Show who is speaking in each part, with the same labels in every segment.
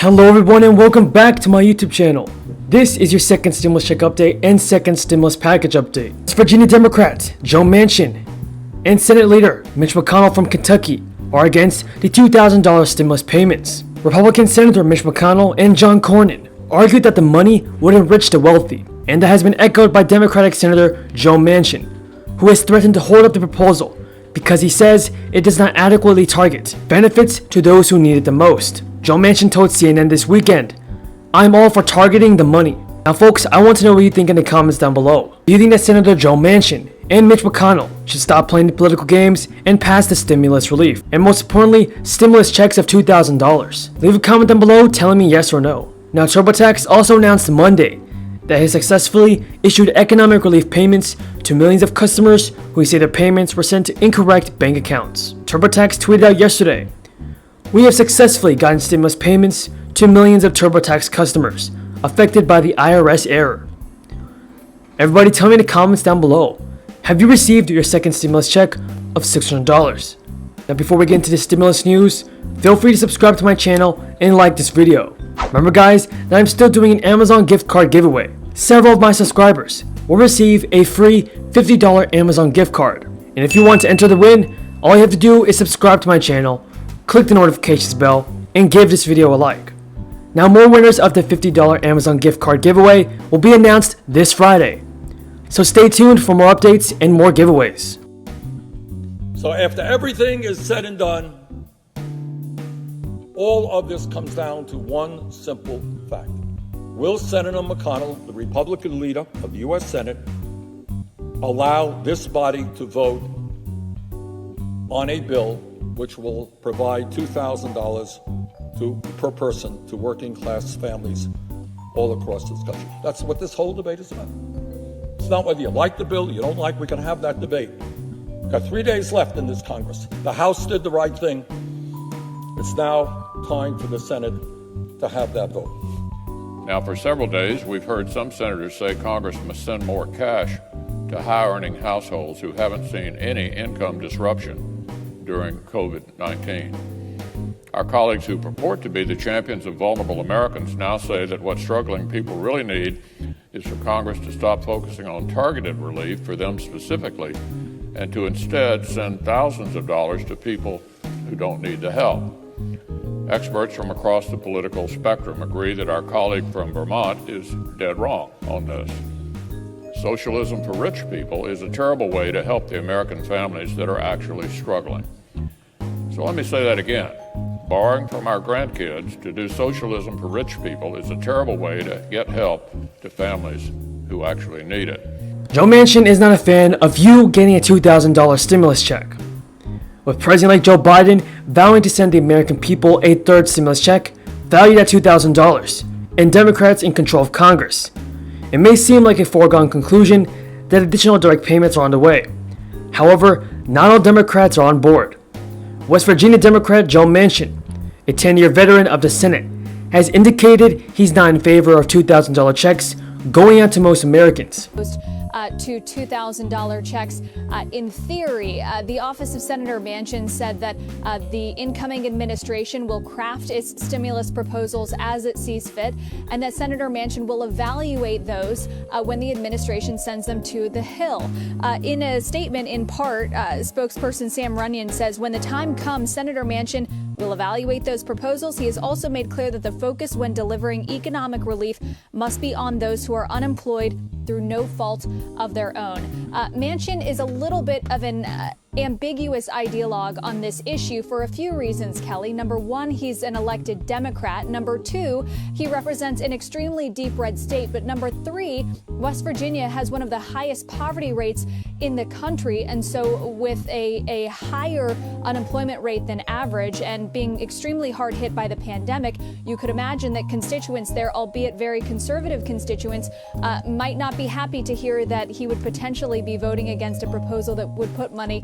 Speaker 1: Hello everyone and welcome back to my YouTube channel. This is your second stimulus check update and second stimulus package update. West Virginia Democrat Joe Manchin and Senate Leader Mitch McConnell from Kentucky are against the $2,000 stimulus payments. Republican Senator Mitch McConnell and John Cornyn argued that the money would enrich the wealthy, and that has been echoed by Democratic Senator Joe Manchin, who has threatened to hold up the proposal because he says it does not adequately target benefits to those who need it the most. Joe Manchin told CNN this weekend, "I'm all for targeting the money." Now folks, I want to know what you think in the comments down below. Do you think that Senator Joe Manchin and Mitch McConnell should stop playing the political games and pass the stimulus relief? And most importantly, stimulus checks of $2,000. Leave a comment down below telling me yes or no. Now TurboTax also announced Monday that he successfully issued economic relief payments to millions of customers who say their payments were sent to incorrect bank accounts. TurboTax tweeted out yesterday, "We have successfully gotten stimulus payments to millions of TurboTax customers affected by the IRS error." Everybody tell me in the comments down below, have you received your second stimulus check of $600? Now before we get into the stimulus news, feel free to subscribe to my channel and like this video. Remember guys, that I'm still doing an Amazon gift card giveaway. Several of my subscribers will receive a free $50 Amazon gift card. And if you want to enter the win, all you have to do is subscribe to my channel, click the notifications bell, and give this video a like. Now more winners of the $50 Amazon gift card giveaway will be announced this Friday. So stay tuned for more updates and more giveaways.
Speaker 2: So after everything is said and done, all of this comes down to one simple fact. Will Senator McConnell, the Republican leader of the U.S. Senate, allow this body to vote on a bill which will provide $2,000 per person to working class families all across this country? That's what this whole debate is about. It's not whether you like the bill, you don't like, we can have that debate. Got 3 days left in this Congress. The House did the right thing. It's now time for the Senate to have that vote.
Speaker 3: Now, for several days, we've heard some senators say Congress must send more cash to high-earning households who haven't seen any income disruption during COVID-19. Our colleagues who purport to be the champions of vulnerable Americans now say that what struggling people really need is for Congress to stop focusing on targeted relief for them specifically and to instead send thousands of dollars to people who don't need the help. Experts from across the political spectrum agree that our colleague from Vermont is dead wrong on this. Socialism for rich people is a terrible way to help the American families that are actually struggling. So let me say that again. Borrowing from our grandkids to do socialism for rich people is a terrible way to get help to families who actually need it.
Speaker 1: Joe Manchin is not a fan of you getting a $2,000 stimulus check, with President-elect Joe Biden vowing to send the American people a third stimulus check valued at $2,000, and Democrats in control of Congress. It may seem like a foregone conclusion that additional direct payments are on the way. However, not all Democrats are on board. West Virginia Democrat Joe Manchin, a 10-year veteran of the Senate, has indicated he's not in favor of $2,000 checks going out to most Americans.
Speaker 4: To $2,000 checks. In theory, the office of Senator Manchin said that the incoming administration will craft its stimulus proposals as it sees fit, and that Senator Manchin will evaluate those when the administration sends them to the Hill. In a statement, in part, spokesperson Sam Runyon says, "When the time comes, Senator Manchin will evaluate those proposals. He has also made clear that the focus when delivering economic relief must be on those who are unemployed through no fault of their own." Manchin is a little bit of an ambiguous ideologue on this issue for a few reasons, Kelly. Number one, he's an elected Democrat. Number two, he represents an extremely deep red state. But number three, West Virginia has one of the highest poverty rates in the country. And so with a higher unemployment rate than average and being extremely hard hit by the pandemic, you could imagine that constituents there, albeit very conservative constituents, might not be happy to hear that he would potentially be voting against a proposal that would put money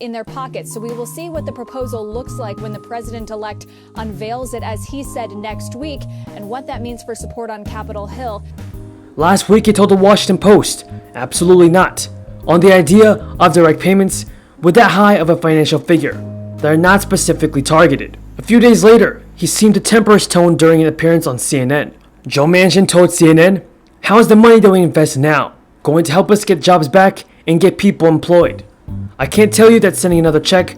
Speaker 4: in their pockets. So we will see what the proposal looks like when the president-elect unveils it, as he said, next week, and what that means for support on Capitol Hill.
Speaker 1: Last week he told the Washington Post, absolutely not, on the idea of direct payments with that high of a financial figure that are not specifically targeted. A few days later, he seemed to temper his tone during an appearance on CNN. Joe Manchin told CNN, "How is the money that we invest now going to help us get jobs back and get people employed? I can't tell you that sending another check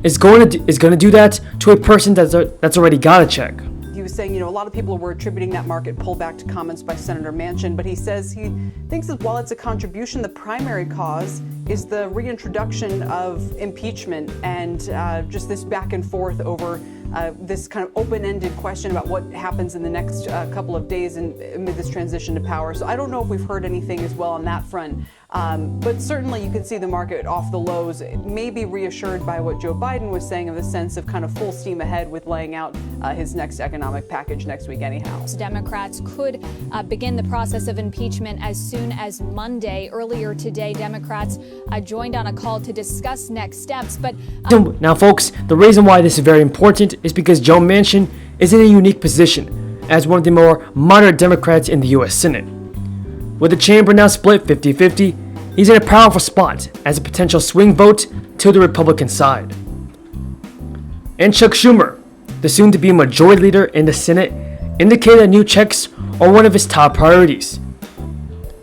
Speaker 1: is going to do that to a person that's already got a check."
Speaker 5: He was saying, a lot of people were attributing that market pullback to comments by Senator Manchin, but he says he thinks that while it's a contribution, the primary cause is the reintroduction of impeachment and just this back and forth over this kind of open-ended question about what happens in the next couple of days amid this transition to power. So I don't know if we've heard anything as well on that front. But certainly you can see the market off the lows, maybe reassured by what Joe Biden was saying of the sense of kind of full steam ahead with laying out his next economic package next week anyhow.
Speaker 4: Democrats could begin the process of impeachment as soon as Monday. Earlier today, Democrats joined on a call to discuss next steps. But
Speaker 1: Now, folks, the reason why this is very important is because Joe Manchin is in a unique position as one of the more moderate Democrats in the U.S. Senate. With the chamber now split 50-50, he's in a powerful spot as a potential swing vote to the Republican side. And Chuck Schumer, the soon-to-be majority leader in the Senate, indicated that new checks are one of his top priorities.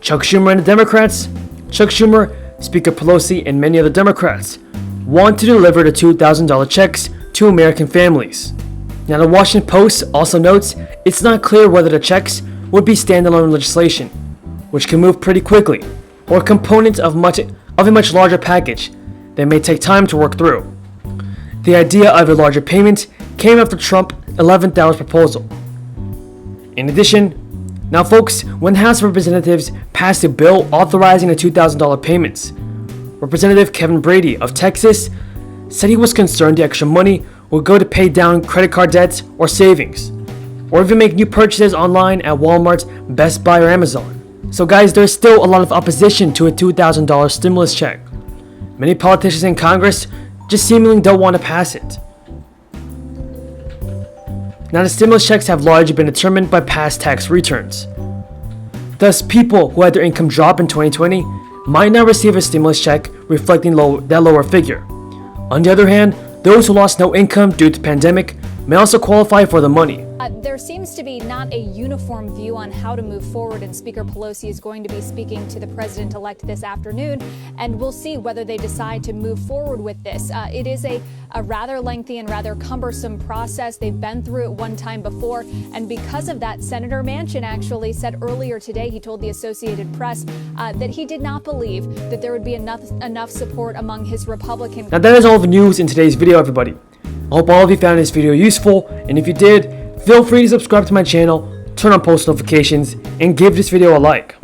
Speaker 1: Chuck Schumer and the Democrats, Chuck Schumer, Speaker Pelosi, and many other Democrats want to deliver the $2,000 checks to American families. Now, the Washington Post also notes it's not clear whether the checks would be standalone legislation, which can move pretty quickly, or components of a much larger package that may take time to work through. The idea of a larger payment came after Trump's 11th hour proposal. In addition, now folks, when the House of Representatives passed a bill authorizing the $2,000 payments, Representative Kevin Brady of Texas said he was concerned the extra money would go to pay down credit card debts or savings, or even make new purchases online at Walmart, Best Buy, or Amazon. So guys, there's still a lot of opposition to a $2,000 stimulus check. Many politicians in Congress just seemingly don't want to pass it. Now, the stimulus checks have largely been determined by past tax returns. Thus, people who had their income drop in 2020 might now receive a stimulus check reflecting that lower figure. On the other hand, those who lost no income due to the pandemic may also qualify for the money.
Speaker 4: There seems to be not a uniform view on how to move forward, and Speaker Pelosi is going to be speaking to the president-elect this afternoon, and we'll see whether they decide to move forward with this. It is a rather lengthy and rather cumbersome process. They've been through it one time before, and because of that, Senator Manchin actually said earlier today, he told the Associated Press that he did not believe that there would be enough support among his Republican.
Speaker 1: Now, that is all the news in today's video, everybody. I hope all of you found this video useful, and if you did, feel free to subscribe to my channel, turn on post notifications, and give this video a like.